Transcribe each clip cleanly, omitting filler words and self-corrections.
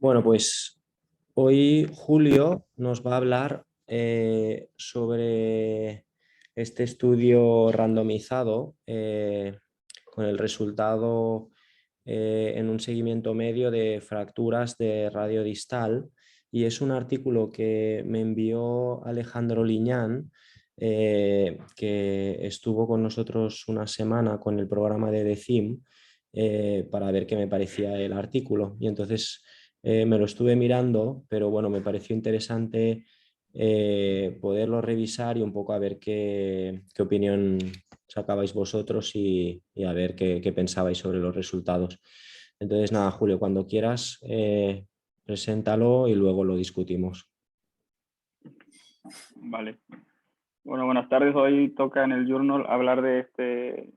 Bueno, pues hoy Julio nos va a hablar sobre este estudio randomizado con el resultado en un seguimiento medio de fracturas de radio distal, y es un artículo que me envió Alejandro Liñán, que estuvo con nosotros una semana con el programa de DECIM, para ver qué me parecía el artículo. Y entonces me lo estuve mirando, pero bueno, me pareció interesante poderlo revisar y un poco a ver qué opinión sacabais vosotros y a ver qué pensabais sobre los resultados. Entonces, nada, Julio, cuando quieras, preséntalo y luego lo discutimos. Vale. Bueno, buenas tardes. Hoy toca en el Journal hablar de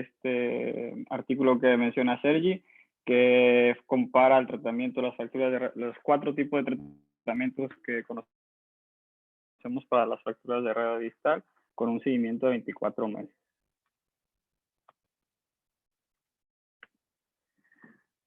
este artículo que menciona Sergi, que compara el tratamiento de las fracturas de los 4 tipos de tratamientos que conocemos para las fracturas de radio distal con un seguimiento de 24 meses.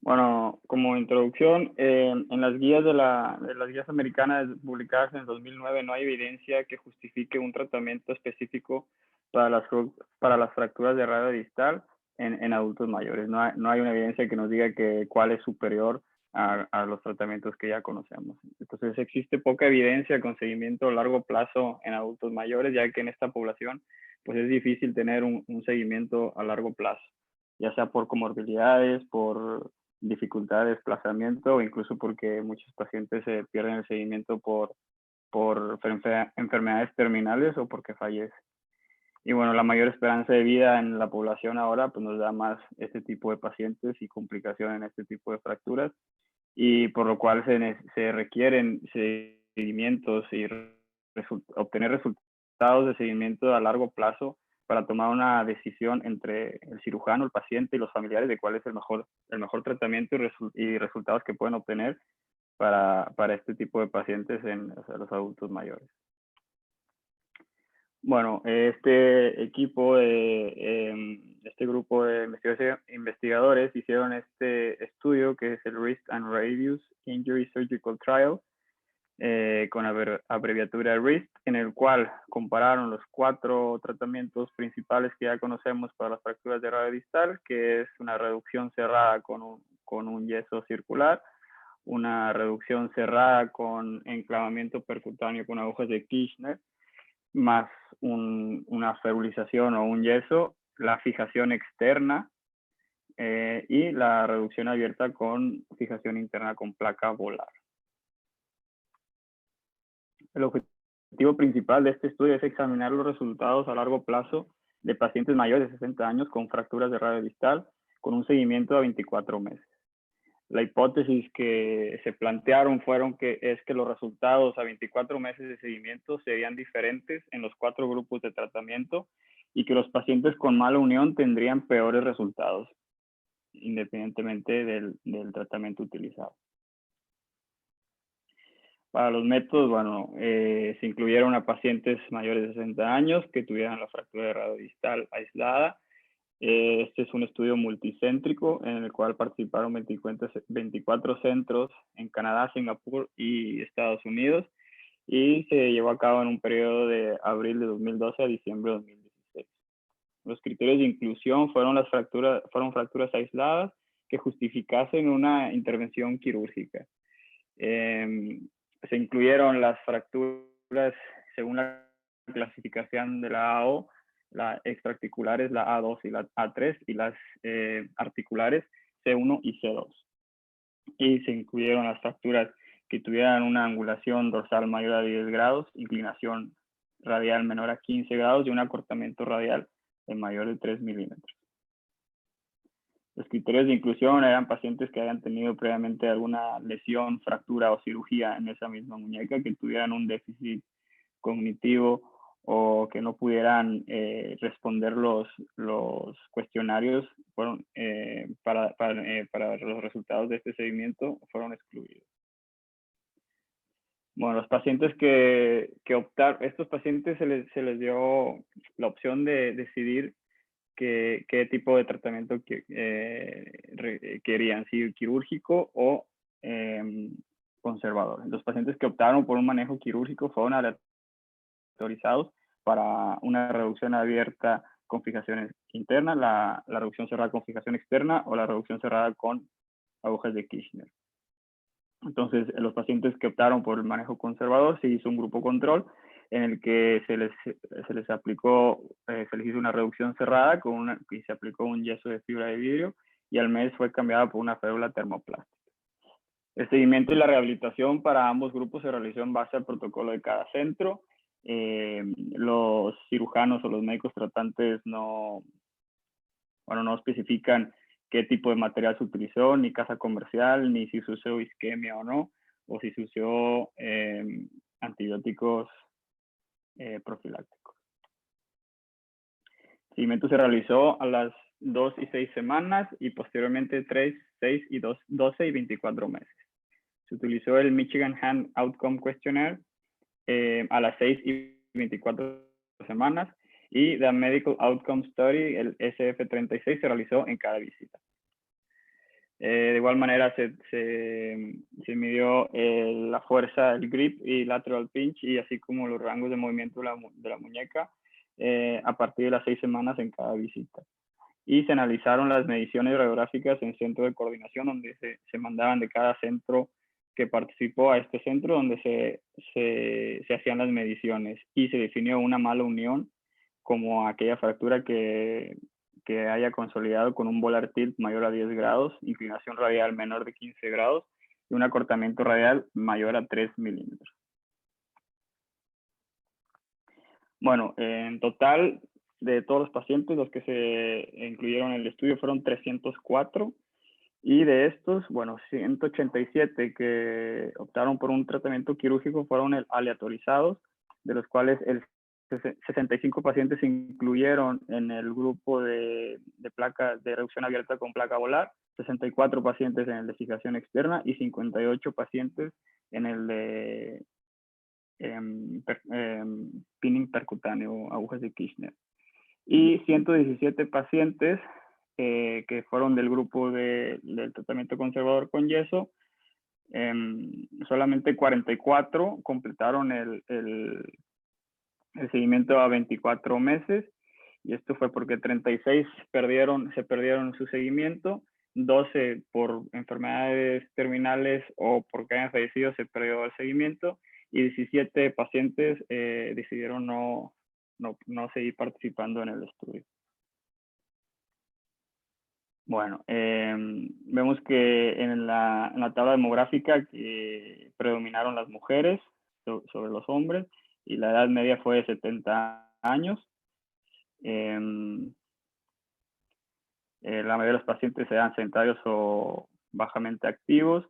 Bueno, como introducción, en las guías de las guías americanas publicadas en 2009 no hay evidencia que justifique un tratamiento específico para las fracturas de radio distal en adultos mayores. No hay una evidencia que nos diga cuál es superior a los tratamientos que ya conocemos. Entonces existe poca evidencia con seguimiento a largo plazo en adultos mayores, ya que en esta población pues es difícil tener un seguimiento a largo plazo, ya sea por comorbilidades, por dificultad de desplazamiento o incluso porque muchos pacientes se pierden el seguimiento por enfermedades terminales o porque fallecen. Y bueno, la mayor esperanza de vida en la población ahora pues nos da más este tipo de pacientes y complicaciones en este tipo de fracturas, y por lo cual se requieren seguimientos y obtener resultados de seguimiento a largo plazo para tomar una decisión entre el cirujano, el paciente y los familiares de cuál es el mejor tratamiento y resultados que pueden obtener para este tipo de pacientes en los adultos mayores. Bueno, este grupo de investigadores hicieron este estudio que es el Wrist and Radius Injury Surgical Trial, con abreviatura RIST, en el cual compararon los 4 tratamientos principales que ya conocemos para las fracturas de radio distal, que es una reducción cerrada con un yeso circular, una reducción cerrada con enclavamiento percutáneo con agujas de Kirchner, más una ferulización o un yeso, la fijación externa y la reducción abierta con fijación interna con placa volar. El objetivo principal de este estudio es examinar los resultados a largo plazo de pacientes mayores de 60 años con fracturas de radio distal con un seguimiento a 24 meses. La hipótesis que se plantearon es que los resultados a 24 meses de seguimiento serían diferentes en los 4 grupos de tratamiento y que los pacientes con mala unión tendrían peores resultados, independientemente del tratamiento utilizado. Para los métodos, bueno, se incluyeron a pacientes mayores de 60 años que tuvieran la fractura de radio distal aislada. Este es un estudio multicéntrico en el cual participaron 24 centros en Canadá, Singapur y Estados Unidos, y se llevó a cabo en un periodo de abril de 2012 a diciembre de 2016. Los criterios de inclusión fueron fracturas aisladas que justificasen una intervención quirúrgica. Se incluyeron las fracturas según la clasificación de la AO, las extraarticulares, la A2 y la A3, y las articulares C1 y C2. Y se incluyeron las fracturas que tuvieran una angulación dorsal mayor a 10 grados, inclinación radial menor a 15 grados y un acortamiento radial de mayor de 3 milímetros. Los criterios de inclusión eran pacientes que hayan tenido previamente alguna lesión, fractura o cirugía en esa misma muñeca, que tuvieran un déficit cognitivo o que no pudieran responder los cuestionarios para los resultados de este seguimiento, fueron excluidos. Bueno, los pacientes estos pacientes se les dio la opción de decidir qué tipo de tratamiento querían, si quirúrgico o conservador. Los pacientes que optaron por un manejo quirúrgico fueron aleatorizados para una reducción abierta con fijaciones internas, la reducción cerrada con fijación externa o la reducción cerrada con agujas de Kirchner. Entonces, los pacientes que optaron por el manejo conservador, se hizo un grupo control en el que se les aplicó, se les hizo una reducción cerrada y se aplicó un yeso de fibra de vidrio y al mes fue cambiada por una férula termoplástica. El seguimiento y la rehabilitación para ambos grupos se realizó en base al protocolo de cada centro. Los cirujanos o los médicos tratantes no especifican qué tipo de material se utilizó, ni casa comercial, ni si se usó isquemia o no, o si se usó antibióticos profilácticos. El seguimiento se realizó a las 2 y 6 semanas y posteriormente 3, 6 y 12 y 24 meses. Se utilizó el Michigan Hand Outcome Questionnaire a las 6 y 24 semanas y The Medical Outcome Study, el SF36, se realizó en cada visita. De igual manera se midió la fuerza, el grip y lateral pinch, y así como los rangos de movimiento de la muñeca a partir de las 6 semanas en cada visita. Y se analizaron las mediciones radiográficas en centro de coordinación, donde se mandaban de cada centro que participó a este centro, donde se hacían las mediciones y se definió una mala unión como aquella fractura que haya consolidado con un volar tilt mayor a 10 grados, inclinación radial menor de 15 grados y un acortamiento radial mayor a 3 milímetros. Bueno, en total, de todos los pacientes, los que se incluyeron en el estudio fueron 304, y de estos, 187 que optaron por un tratamiento quirúrgico fueron aleatorizados, de los cuales 65 pacientes se incluyeron en el grupo de reducción abierta con placa volar, 64 pacientes en el de fijación externa y 58 pacientes en el de pinning percutáneo, agujas de Kirchner. Y 117 pacientes que fueron del grupo del tratamiento conservador con yeso. Solamente 44 completaron el seguimiento a 24 meses, y esto fue porque 36 se perdieron su seguimiento, 12 por enfermedades terminales o porque hayan fallecido se perdió el seguimiento, y 17 pacientes decidieron no seguir participando en el estudio. Bueno, vemos que en la tabla demográfica que predominaron las mujeres sobre los hombres, y la edad media fue de 70 años. La mayoría de los pacientes eran sedentarios o bajamente activos,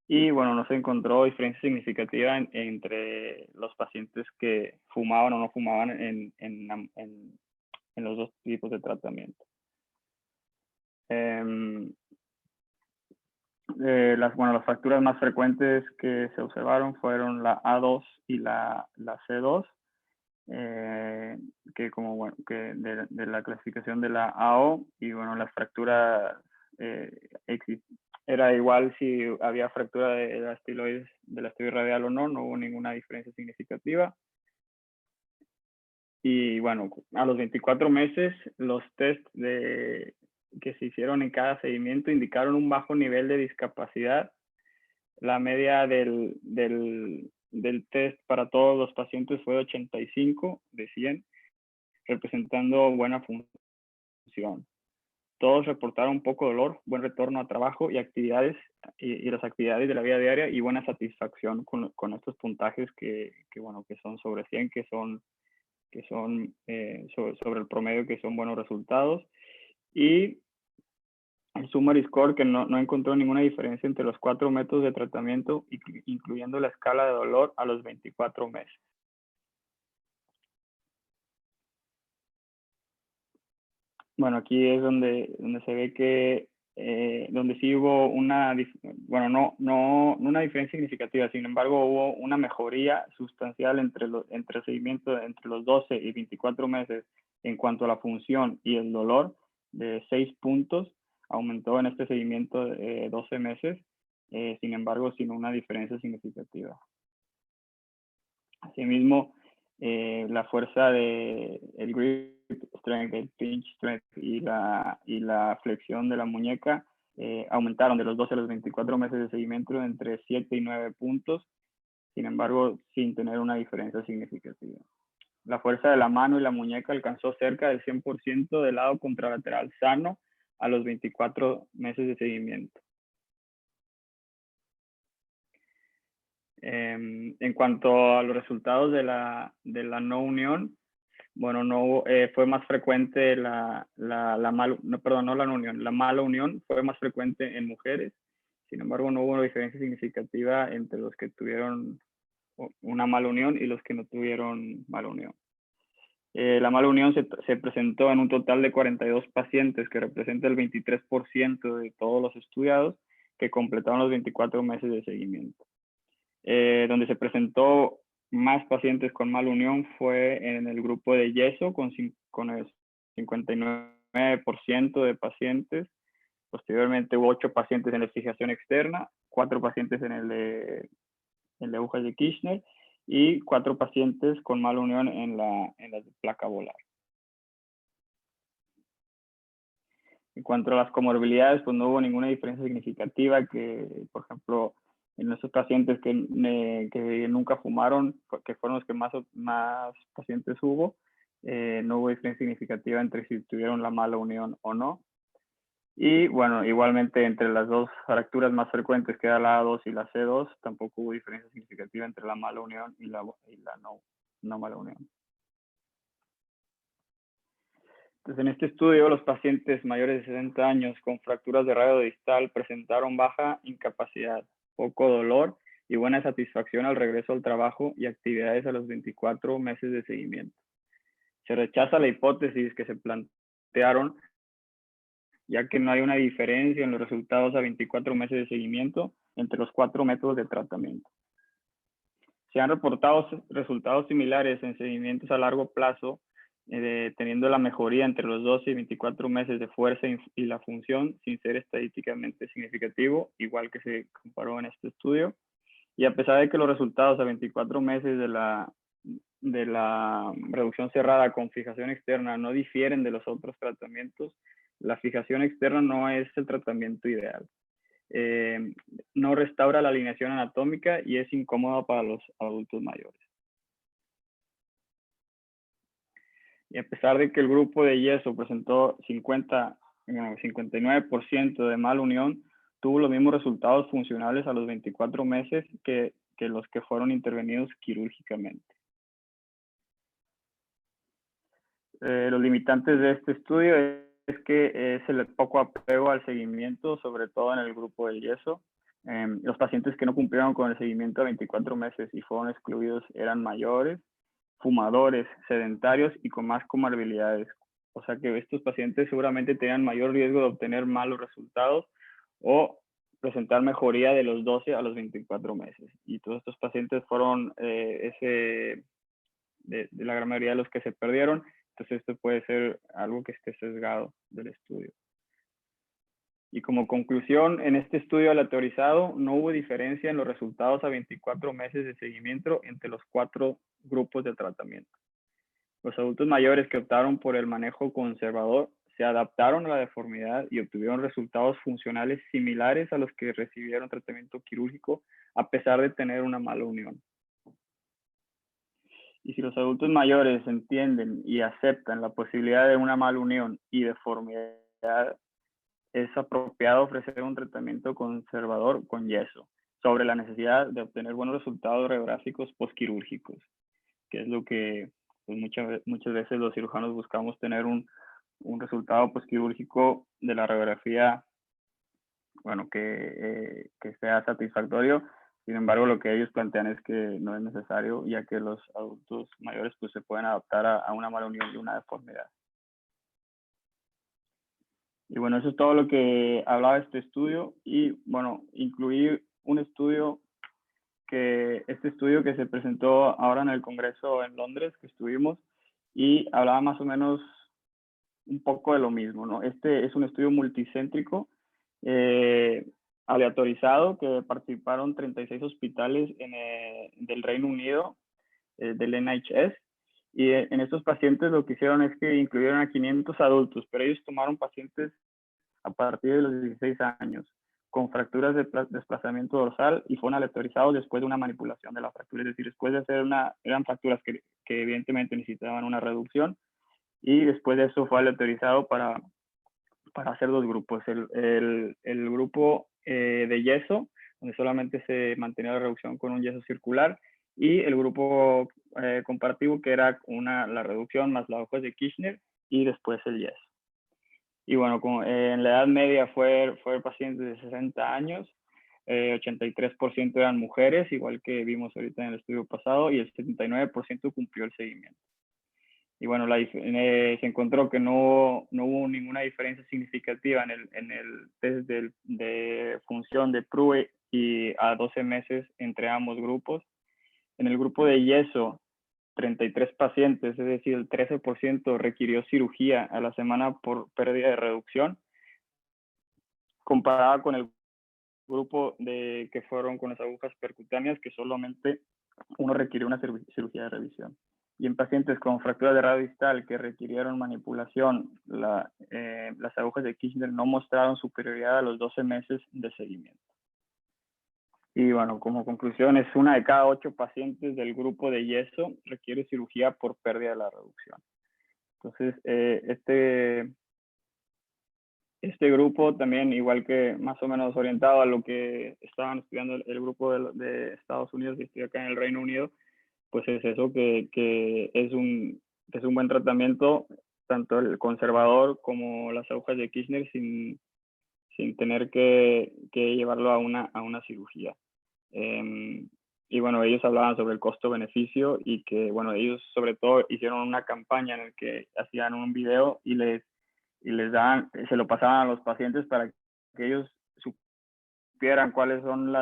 y bueno, no se encontró diferencia significativa entre los pacientes que fumaban o no fumaban en los dos tipos de tratamiento. Las fracturas más frecuentes que se observaron fueron la A2 y la C2, que de la clasificación de la AO, y bueno, las fracturas era igual si había fractura de la estiloide radial o no hubo ninguna diferencia significativa. Y bueno, a los 24 meses, los test que se hicieron en cada seguimiento indicaron un bajo nivel de discapacidad. La media del test para todos los pacientes fue 85 de 100, representando buena función. Todos reportaron un poco de dolor, buen retorno a trabajo y actividades y las actividades de la vida diaria, y buena satisfacción con estos puntajes que son sobre 100, que son sobre el promedio, que son buenos resultados. Y el summary score, que no encontró ninguna diferencia entre los 4 métodos de tratamiento, incluyendo la escala de dolor a los 24 meses. Bueno, aquí es donde se ve que donde sí hubo no una diferencia significativa, sin embargo hubo una mejoría sustancial entre el seguimiento entre los 12 y 24 meses en cuanto a la función y el dolor, de 6 puntos, aumentó en este seguimiento de 12 meses, sin embargo, sin una diferencia significativa. Asimismo, la fuerza de el grip strength, el pinch strength y la flexión de la muñeca aumentaron de los 12 a los 24 meses de seguimiento entre 7 y 9 puntos, sin embargo, sin tener una diferencia significativa. La fuerza de la mano y la muñeca alcanzó cerca del 100% del lado contralateral sano a los 24 meses de seguimiento. En cuanto a los resultados de la no unión, bueno, no fue más frecuente la mala unión fue más frecuente en mujeres. Sin embargo, no hubo una diferencia significativa entre los que tuvieron una mala unión y los que no tuvieron mala unión. La mala unión se presentó en un total de 42 pacientes, que representa el 23% de todos los estudiados que completaron los 24 meses de seguimiento. Donde se presentó más pacientes con mala unión fue en el grupo de yeso, con el 59% de pacientes. Posteriormente hubo 8 pacientes en la fijación externa, 4 pacientes en el de agujas de Kirchner y 4 pacientes con mala unión en la placa volar. En cuanto a las comorbilidades, pues no hubo ninguna diferencia significativa que, por ejemplo, en esos pacientes que nunca fumaron, que fueron los que más pacientes hubo, no hubo diferencia significativa entre si tuvieron la mala unión o no. Y bueno, igualmente entre las dos fracturas más frecuentes, que era la A2 y la C2, tampoco hubo diferencia significativa entre la mala unión y la no mala unión. Entonces, en este estudio, los pacientes mayores de 60 años con fracturas de radio distal presentaron baja incapacidad, poco dolor y buena satisfacción al regreso al trabajo y actividades a los 24 meses de seguimiento. Se rechaza la hipótesis que se plantearon, ya que no hay una diferencia en los resultados a 24 meses de seguimiento entre los 4 métodos de tratamiento. Se han reportado resultados similares en seguimientos a largo plazo, teniendo la mejoría entre los 12 y 24 meses de fuerza y la función, sin ser estadísticamente significativo, igual que se comparó en este estudio. Y a pesar de que los resultados a 24 meses de la reducción cerrada con fijación externa no difieren de los otros tratamientos, la fijación externa no es el tratamiento ideal. No restaura la alineación anatómica y es incómoda para los adultos mayores. Y a pesar de que el grupo de yeso presentó 59% de mala unión, tuvo los mismos resultados funcionales a los 24 meses que los que fueron intervenidos quirúrgicamente. Los limitantes de este estudio es que es el poco apego al seguimiento, sobre todo en el grupo del yeso. Los pacientes que no cumplieron con el seguimiento a 24 meses y fueron excluidos eran mayores, fumadores, sedentarios y con más comorbilidades. O sea que estos pacientes seguramente tenían mayor riesgo de obtener malos resultados o presentar mejoría de los 12 a los 24 meses. Y todos estos pacientes fueron de la gran mayoría de los que se perdieron. Entonces esto puede ser algo que esté sesgado del estudio. Y como conclusión, en este estudio aleatorizado no hubo diferencia en los resultados a 24 meses de seguimiento entre los 4 grupos de tratamiento. Los adultos mayores que optaron por el manejo conservador se adaptaron a la deformidad y obtuvieron resultados funcionales similares a los que recibieron tratamiento quirúrgico a pesar de tener una mala unión. Y si los adultos mayores entienden y aceptan la posibilidad de una mala unión y deformidad, es apropiado ofrecer un tratamiento conservador con yeso sobre la necesidad de obtener buenos resultados radiográficos postquirúrgicos, que es lo que pues, muchas veces los cirujanos buscamos, tener un resultado postquirúrgico de la radiografía, bueno, que sea satisfactorio. Sin embargo, lo que ellos plantean es que no es necesario, ya que los adultos mayores pues, se pueden adaptar a una mala unión y una deformidad. Y bueno, eso es todo lo que hablaba este estudio. Y bueno, incluí un estudio este estudio que se presentó ahora en el Congreso en Londres, que estuvimos, y hablaba más o menos un poco de lo mismo, ¿no? Este es un estudio multicéntrico. aleatorizado que participaron 36 hospitales del Reino Unido, del NHS. Y en estos pacientes lo que hicieron es que incluyeron a 500 adultos, pero ellos tomaron pacientes a partir de los 16 años con fracturas de desplazamiento dorsal y fueron aleatorizados después de una manipulación de la fractura. Es decir, después de hacer eran fracturas que evidentemente necesitaban una reducción, y después de eso fue aleatorizado para hacer dos grupos. El grupo de yeso, donde solamente se mantenía la reducción con un yeso circular, y el grupo comparativo, que era la reducción más las hojas de Kirchner y después el yeso. Y bueno, en la edad media fue pacientes de 60 años, 83% eran mujeres, igual que vimos ahorita en el estudio pasado, y el 79% cumplió el seguimiento. Y bueno, se encontró que no hubo ninguna diferencia significativa en el test de función de PRUE y a 12 meses entre ambos grupos. En el grupo de yeso, 33 pacientes, es decir, el 13% requirió cirugía a la semana por pérdida de reducción, comparada con el grupo que fueron con las agujas percutáneas, que solamente uno requirió una cirugía de revisión. Y en pacientes con fractura de radio distal que requirieron manipulación, las agujas de Kirchner no mostraron superioridad a los 12 meses de seguimiento. Y bueno, como conclusión, es 1 de cada 8 pacientes del grupo de yeso requiere cirugía por pérdida de la reducción. Entonces, este grupo también, igual que más o menos orientado a lo que estaban estudiando el grupo de Estados Unidos, y estoy acá en el Reino Unido, pues es eso, que es un buen tratamiento, tanto el conservador como las agujas de Kirchner, sin tener que llevarlo a una cirugía. Y bueno, ellos hablaban sobre el costo-beneficio, y que, bueno, ellos sobre todo hicieron una campaña en la que hacían un video y se lo pasaban a los pacientes para que ellos supieran cuáles son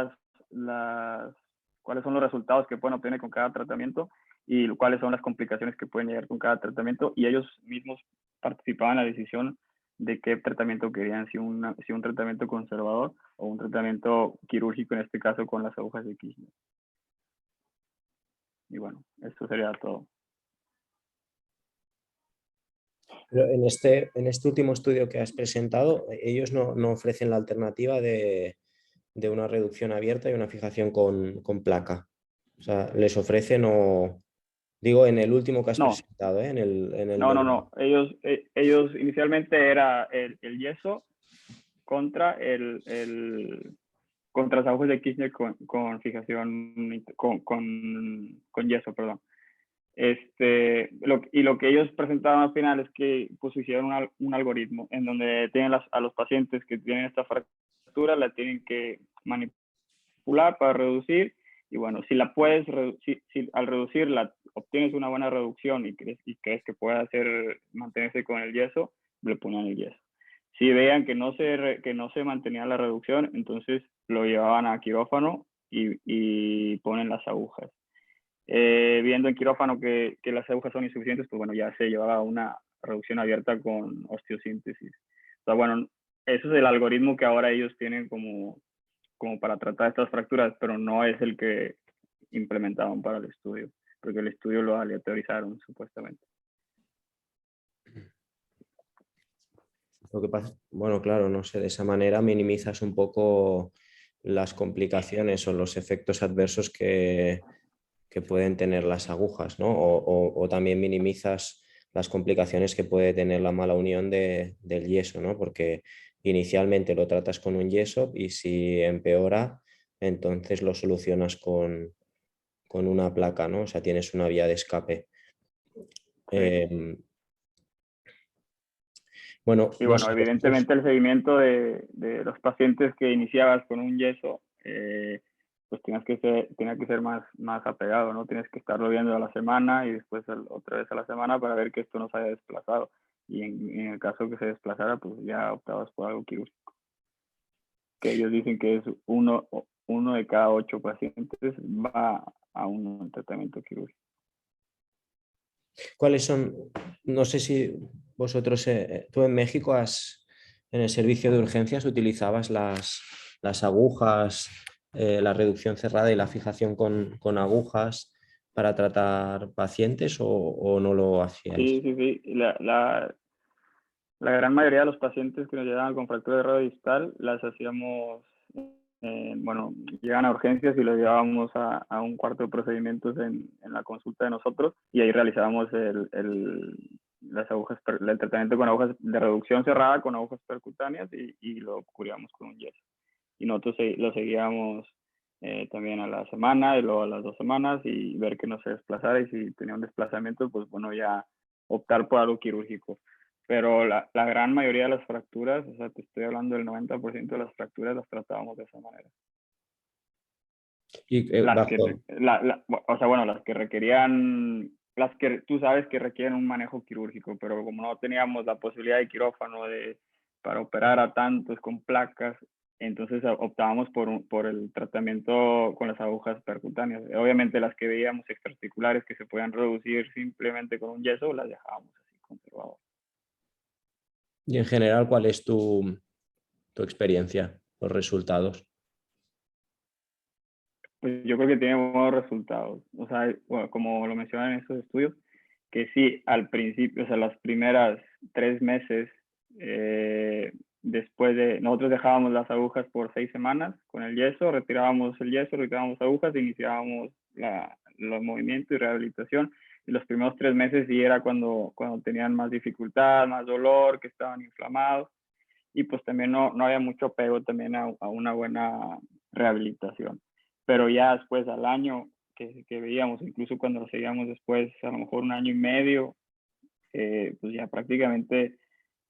cuáles son los resultados que pueden obtener con cada tratamiento y cuáles son las complicaciones que pueden llegar con cada tratamiento, y ellos mismos participaban en la decisión de qué tratamiento querían, si un tratamiento conservador o un tratamiento quirúrgico, en este caso con las agujas de Kirchner. Y bueno, esto sería todo. Pero en este último estudio que has presentado, ellos no ofrecen la alternativa de una reducción abierta y una fijación con placa. O sea, les ofrecen, o digo, en el último que has presentado, ¿eh? No. Ellos inicialmente era el yeso contra contra las agujas de Kirchner con fijación, con yeso, perdón. Y lo que ellos presentaban al final es que pues hicieron un algoritmo en donde tienen a los pacientes que tienen esta fractura, la tienen que manipular para reducir, y bueno, si al reducirla obtienes una buena reducción y crees que puede mantenerse con el yeso, le ponían el yeso. Si veían que no se mantenía la reducción, entonces lo llevaban a quirófano y ponen las agujas. Viendo en quirófano que las agujas son insuficientes, pues bueno, ya se llevaba a una reducción abierta con osteosíntesis. O sea, bueno, eso es el algoritmo que ahora ellos tienen como para tratar estas fracturas, pero no es el que implementaron para el estudio, porque el estudio lo aleatorizaron supuestamente. Lo que pasa, bueno, claro, no sé, de esa manera minimizas un poco las complicaciones o los efectos adversos que pueden tener las agujas, ¿no? O también minimizas las complicaciones que puede tener la mala unión del yeso, ¿no? Porque inicialmente lo tratas con un yeso y si empeora, entonces lo solucionas con una placa, ¿no? O sea, tienes una vía de escape. Sí. Bueno, y bueno, evidentemente el seguimiento de los pacientes que iniciabas con un yeso, pues tenía que ser más apegado, ¿no? Tienes que estarlo viendo a la semana y después otra vez a la semana para ver que esto no se haya desplazado. Y en el caso que se desplazara, pues ya optabas por algo quirúrgico. Que ellos dicen que es uno de cada 8 pacientes va a un tratamiento quirúrgico. ¿Cuáles son? No sé si vosotros, tú en México en el servicio de urgencias utilizabas las las agujas, la reducción cerrada y la fijación con agujas para tratar pacientes o no lo hacíais? Sí, sí, sí. La gran mayoría de los pacientes que nos llegaban con fractura de radio distal las hacíamos, bueno, llegan a urgencias y los llevábamos a un cuarto de procedimientos en la consulta de nosotros y ahí realizábamos las agujas, el tratamiento con agujas de reducción cerrada con agujas percutáneas y lo cubríamos con un yeso. Y nosotros lo seguíamos también a la semana y luego a las 2 semanas y ver que no se desplazara y si tenía un desplazamiento, pues bueno, ya optar por algo quirúrgico. Pero la gran mayoría de las fracturas, o sea, te estoy hablando del 90% de las fracturas las tratábamos de esa manera. Y Las que, bajo, o sea, bueno, las que requerían, las que tú sabes que requieren un manejo quirúrgico, pero como no teníamos la posibilidad de quirófano para operar a tantos con placas, entonces optábamos por el tratamiento con las agujas percutáneas. Obviamente las que veíamos extraarticulares que se podían reducir simplemente con un yeso, las dejábamos así conservadas. y en general, ¿cuál es tu experiencia, los resultados? Pues yo creo que tiene buenos resultados. O sea, bueno, como lo mencionan en estos estudios, que sí, al principio, o sea, las primeras 3 meses, después de, nosotros dejábamos las agujas por 6 semanas con el yeso, retirábamos el yeso, retirábamos agujas, iniciábamos los movimientos y rehabilitación. Y los primeros 3 meses sí era cuando tenían más dificultad, más dolor, que estaban inflamados. Y pues también no había mucho apego también a una buena rehabilitación. Pero ya después al año que veíamos, incluso cuando lo seguíamos después, a lo mejor un año y medio, pues ya prácticamente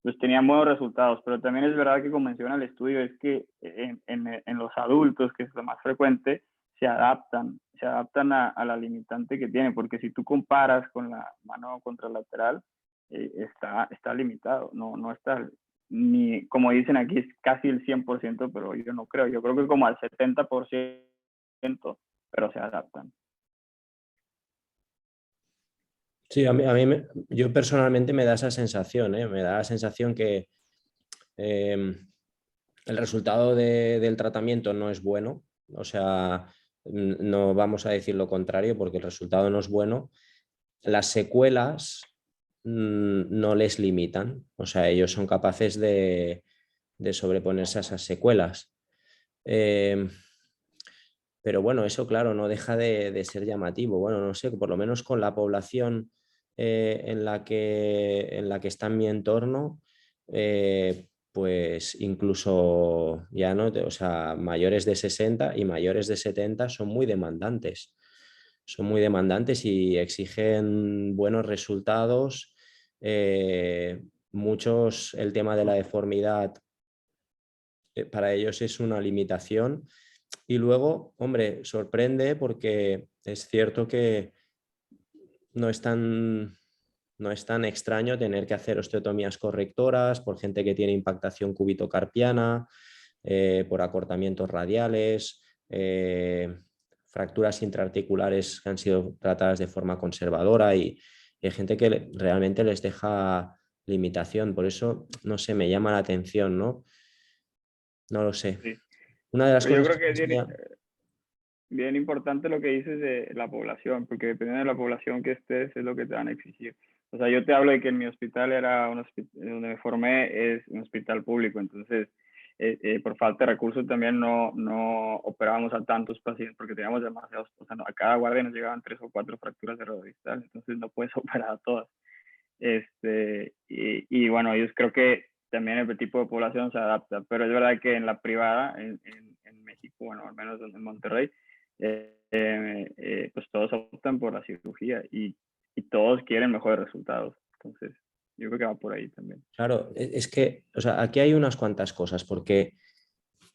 pues tenían buenos resultados. Pero también es verdad que como menciona el estudio, es que en los adultos, que es lo más frecuente, se adaptan a la limitante que tienen, porque si tú comparas con la mano contralateral, está limitado, no está, ni como dicen aquí, es casi el 100%, pero yo creo que como al 70%, pero se adaptan. Sí, yo personalmente me da esa sensación, ¿eh? Me da la sensación que el resultado del tratamiento no es bueno, o sea, no vamos a decir lo contrario porque el resultado no es bueno. Las secuelas no les limitan, o sea, ellos son capaces de sobreponerse a esas secuelas. Eh, pero bueno, eso claro, no deja de ser llamativo. Bueno, no sé, por lo menos con la población en la que está en mi entorno, pues incluso ya no, o sea, mayores de 60 y mayores de 70 son muy demandantes. Son muy demandantes y exigen buenos resultados. Muchos, el tema de la deformidad para ellos es una limitación. Y luego, hombre, sorprende porque es cierto que no es tan, no es tan extraño tener que hacer osteotomías correctoras por gente que tiene impactación cúbito-carpiana, por acortamientos radiales, fracturas intraarticulares que han sido tratadas de forma conservadora y hay gente que realmente les deja limitación. Por eso, no sé, me llama la atención, ¿no? No lo sé. Sí. Una de las Pero yo cosas creo que que me es bien, enseña... bien importante lo que dices de la población, porque dependiendo de la población que estés es lo que te van a exigir. O sea, yo te hablo de que en mi hospital era un hospital, donde me formé es un hospital público, entonces por falta de recursos también no operábamos a tantos pacientes porque teníamos demasiados, o sea, a cada guardia nos llegaban 3 o 4 fracturas de rodistal, entonces no puedes operar a todas. Y bueno, yo creo que también el tipo de población se adapta, pero es verdad que en la privada, en México, bueno, al menos en Monterrey, pues todos optan por la cirugía y todos quieren mejores resultados. Entonces, yo creo que va por ahí también. Claro, es que, o sea, aquí hay unas cuantas cosas, porque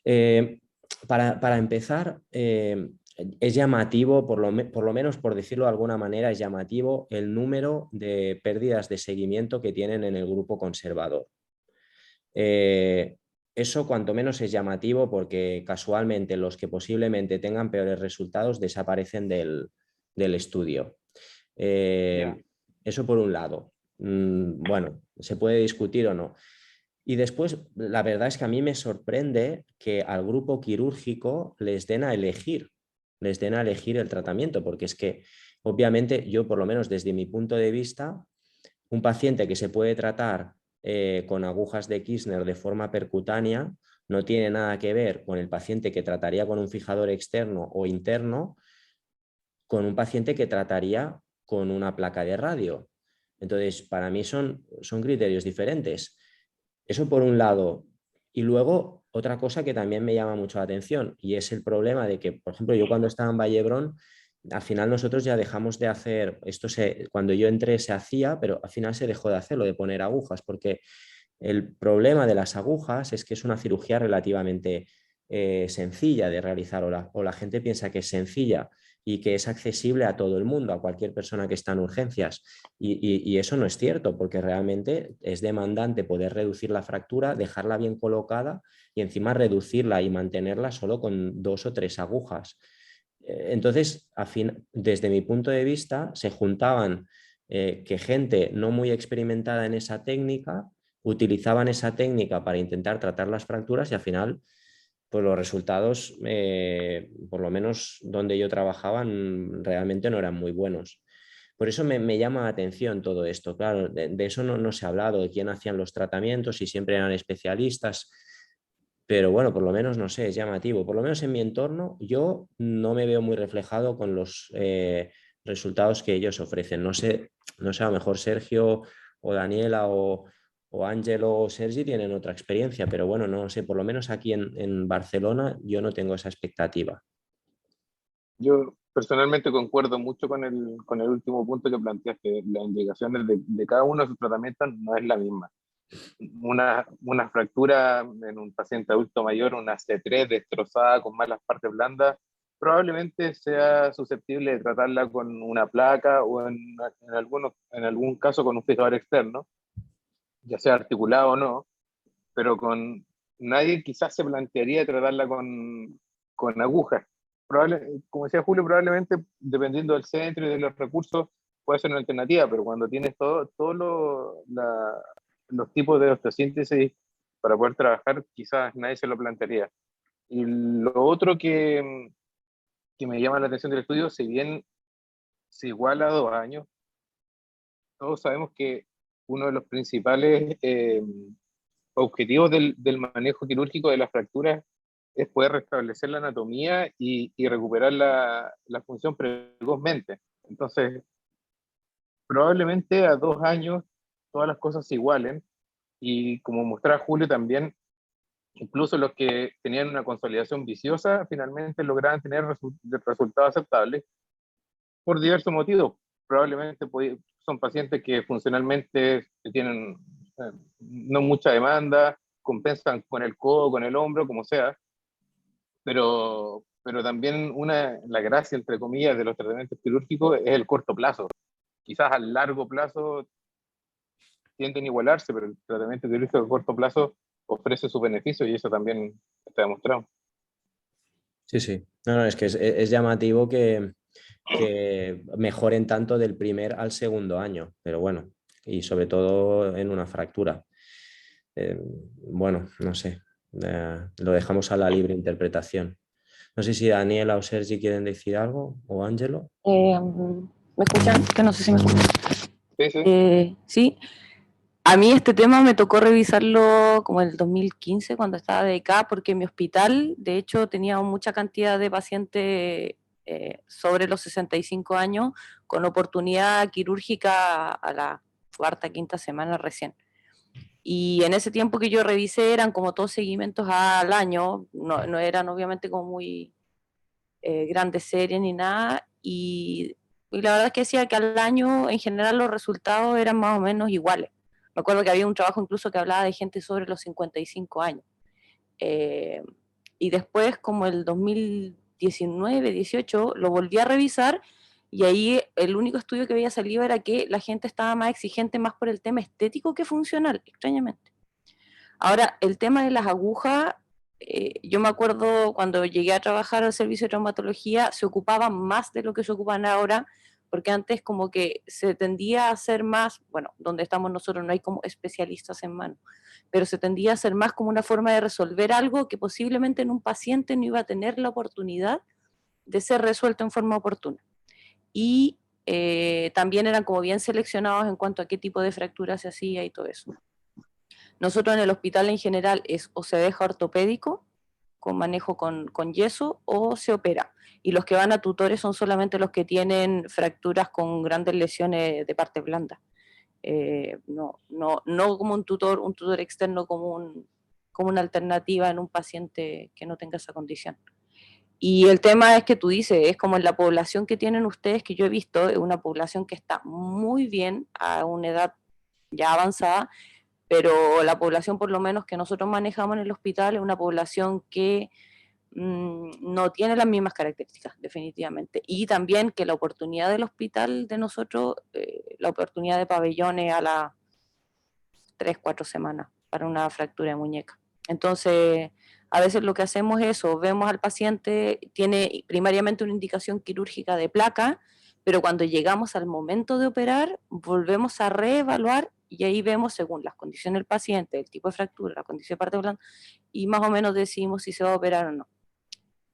eh, para empezar, es llamativo, por lo menos por decirlo de alguna manera, es llamativo el número de pérdidas de seguimiento que tienen en el grupo conservador. Eh, Eso cuanto menos es llamativo porque casualmente los que posiblemente tengan peores resultados desaparecen del estudio. Ya. Eso por un lado. Bueno, se puede discutir o no. Y después, la verdad es que a mí me sorprende que al grupo quirúrgico les den a elegir el tratamiento, porque es que obviamente yo, por lo menos desde mi punto de vista, un paciente que se puede tratar con agujas de Kirchner de forma percutánea no tiene nada que ver con el paciente que trataría con un fijador externo o interno, con un paciente que trataría con una placa de radio. Entonces, para mí son criterios diferentes. Eso por un lado. Y luego, otra cosa que también me llama mucho la atención, y es el problema de que, por ejemplo, yo cuando estaba en Vallebrón, al final nosotros ya dejamos de hacer, cuando yo entré se hacía, pero al final se dejó de hacerlo, de poner agujas, porque el problema de las agujas es que es una cirugía relativamente sencilla de realizar, o la gente piensa que es sencilla y que es accesible a todo el mundo, a cualquier persona que está en urgencias. Y eso no es cierto, porque realmente es demandante poder reducir la fractura, dejarla bien colocada y encima reducirla y mantenerla solo con 2 o 3 agujas. Entonces, desde mi punto de vista, se juntaban que gente no muy experimentada en esa técnica utilizaban esa técnica para intentar tratar las fracturas y al final pues los resultados, por lo menos donde yo trabajaba, realmente no eran muy buenos. Por eso me llama la atención todo esto. Claro, de eso no se ha hablado, de quién hacían los tratamientos, si siempre eran especialistas, pero bueno, por lo menos no sé, es llamativo. Por lo menos en mi entorno, yo no me veo muy reflejado con los resultados que ellos ofrecen. No sé, a lo mejor Sergio o Daniela o Ángelo o Sergi tienen otra experiencia, pero bueno, no sé, por lo menos aquí en Barcelona yo no tengo esa expectativa. Yo personalmente concuerdo mucho con el último punto que planteaste. Las indicaciones de cada uno de sus tratamientos no es la misma. Una fractura en un paciente adulto mayor, una C3 destrozada con malas partes blandas, probablemente sea susceptible de tratarla con una placa o en algún caso con un fijador externo, ya sea articulado o no, pero con nadie quizás se plantearía tratarla con agujas. Como decía Julio, probablemente dependiendo del centro y de los recursos puede ser una alternativa, pero cuando tienes todos los tipos de osteosíntesis para poder trabajar, quizás nadie se lo plantearía. Y lo otro que me llama la atención del estudio, si bien se iguala a 2 años, todos sabemos que uno de los principales objetivos del manejo quirúrgico de las fracturas es poder restablecer la anatomía y recuperar la función precozmente. Entonces, probablemente a 2 años todas las cosas se igualen y como mostraba Julio también, incluso los que tenían una consolidación viciosa finalmente lograban tener resultados aceptables por diversos motivos. Probablemente son pacientes que funcionalmente tienen no mucha demanda, compensan con el codo, con el hombro, como sea, pero también la gracia, entre comillas, de los tratamientos quirúrgicos es el corto plazo. Quizás a largo plazo tienden a igualarse, pero el tratamiento quirúrgico a corto plazo ofrece sus beneficios y eso también está demostrado. Sí, sí. No, es que es llamativo que mejoren tanto del primer al segundo año, pero bueno, y sobre todo en una fractura. Bueno, no sé, lo dejamos a la libre interpretación. No sé si Daniela o Sergi quieren decir algo, o Ángelo. ¿Me escuchan? Que no sé si me escuchan. Sí, sí. Sí, a mí este tema me tocó revisarlo como en el 2015 cuando estaba dedicada porque mi hospital de hecho tenía mucha cantidad de pacientes sobre los 65 años con oportunidad quirúrgica a la cuarta, quinta semana recién. Y en ese tiempo que yo revisé eran como todos seguimientos al año, no eran obviamente como muy grandes series ni nada, y la verdad es que decía que al año en general los resultados eran más o menos iguales. Me acuerdo que había un trabajo incluso que hablaba de gente sobre los 55 años. Eh, y después, como el 2019, 18, lo volví a revisar y ahí el único estudio que había salido era que la gente estaba más exigente más por el tema estético que funcional, extrañamente. Ahora, el tema de las agujas, yo me acuerdo cuando llegué a trabajar al servicio de traumatología, se ocupaban más de lo que se ocupan ahora porque antes como que se tendía a hacer más, bueno, donde estamos nosotros no hay como especialistas en mano, pero se tendía a hacer más como una forma de resolver algo que posiblemente en un paciente no iba a tener la oportunidad de ser resuelto en forma oportuna. Y también eran como bien seleccionados en cuanto a qué tipo de fractura se hacía y todo eso. Nosotros en el hospital en general es o se deja ortopédico, con manejo con yeso, o se opera. Y los que van a tutores son solamente los que tienen fracturas con grandes lesiones de parte blanda. No como un tutor externo como una alternativa en un paciente que no tenga esa condición. Y el tema es que tú dices, es como en la población que tienen ustedes, que yo he visto, es una población que está muy bien a una edad ya avanzada, pero la población por lo menos que nosotros manejamos en el hospital es una población que no tiene las mismas características, definitivamente. Y también que la oportunidad del hospital de nosotros, la oportunidad de pabellones a las 3, 4 semanas para una fractura de muñeca. Entonces, a veces lo que hacemos es eso, vemos al paciente, tiene primariamente una indicación quirúrgica de placa, pero cuando llegamos al momento de operar, volvemos a reevaluar y ahí vemos según las condiciones del paciente, el tipo de fractura, la condición de parte blanda, y más o menos decidimos si se va a operar o no.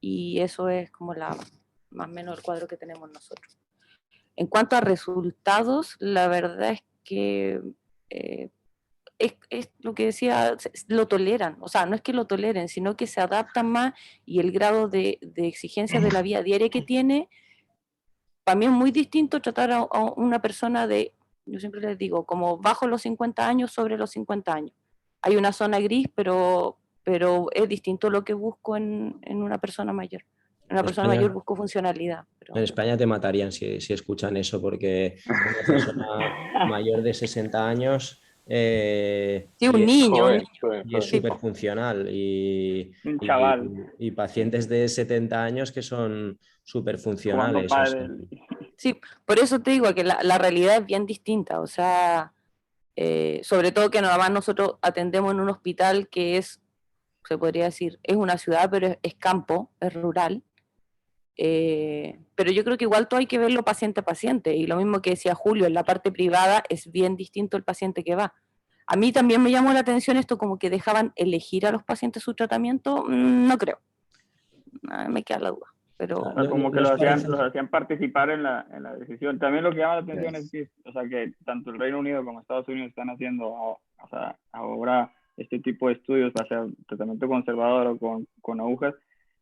Y eso es como más o menos el cuadro que tenemos nosotros. En cuanto a resultados, la verdad es que es lo que decía, lo toleran, o sea, no es que lo toleren, sino que se adaptan más y el grado de exigencia de la vida diaria que tiene, para mí es muy distinto tratar a una persona de, yo siempre les digo, como bajo los 50 años, sobre los 50 años. Hay una zona gris, pero es distinto lo que busco en una persona mayor. En una persona mayor busco funcionalidad. En España te matarían si escuchan eso, porque una persona mayor de 60 años sí, un niño. Y es súper funcional. Un chaval. Y pacientes de 70 años que son súper funcionales. O sea. Sí, por eso te digo que la realidad es bien distinta. O sea, sobre todo que nada más nosotros atendemos en un hospital que es, se podría decir, es una ciudad, pero es campo, es rural. Pero yo creo que igual todo hay que verlo paciente a paciente, y lo mismo que decía Julio, en la parte privada es bien distinto el paciente que va. A mí también me llamó la atención esto, como que dejaban elegir a los pacientes su tratamiento, no creo, me queda la duda. Pero o sea, como que los hacían participar en la decisión. También lo que llama la atención es que, o sea, que tanto el Reino Unido como Estados Unidos están haciendo, o sea, ahora este tipo de estudios hacia tratamiento conservador o con agujas,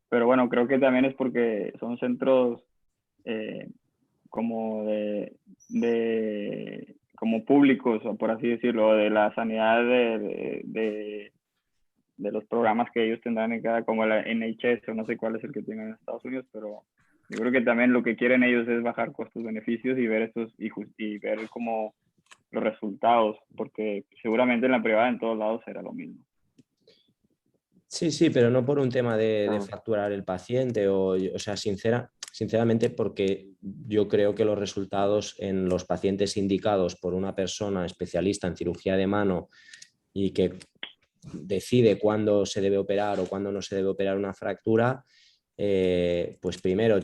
pero bueno, creo que también es porque son centros como como públicos, o por así decirlo, de la sanidad de los programas que ellos tendrán en cada, como la NHS, o no sé cuál es el que tienen en Estados Unidos, pero yo creo que también lo que quieren ellos es bajar costos-beneficios y ver estos y ver como los resultados, porque seguramente en la privada en todos lados será lo mismo. Sí, pero no por un tema de facturar el paciente, o sea, sinceramente, porque yo creo que los resultados en los pacientes indicados por una persona especialista en cirugía de mano y que decide cuándo se debe operar o cuándo no se debe operar una fractura, pues primero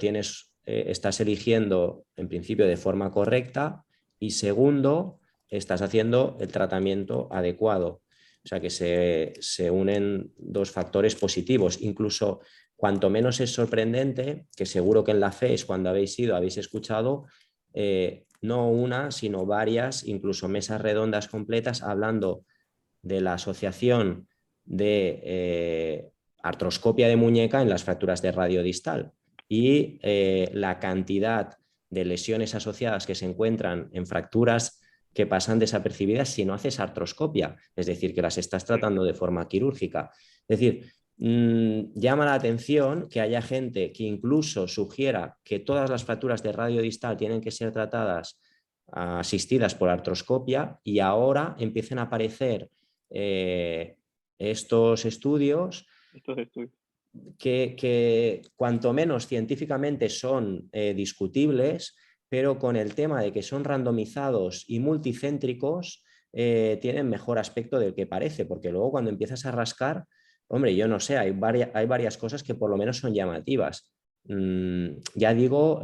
estás eligiendo en principio de forma correcta, y segundo, estás haciendo el tratamiento adecuado. O sea que se unen dos factores positivos. Incluso cuanto menos es sorprendente, que seguro que en la FES cuando habéis ido habéis escuchado, no una, sino varias, incluso mesas redondas completas hablando de la asociación de artroscopia de muñeca en las fracturas de radio distal y la cantidad de lesiones asociadas que se encuentran en fracturas que pasan desapercibidas si no haces artroscopia, es decir, que las estás tratando de forma quirúrgica. Es decir, llama la atención que haya gente que incluso sugiera que todas las fracturas de radio distal tienen que ser tratadas asistidas por artroscopia, y ahora empiecen a aparecer estos estudios que cuanto menos científicamente son discutibles, pero con el tema de que son randomizados y multicéntricos, tienen mejor aspecto del que parece, porque luego cuando empiezas a rascar, hombre, yo no sé, hay varias cosas que por lo menos son llamativas. Ya digo,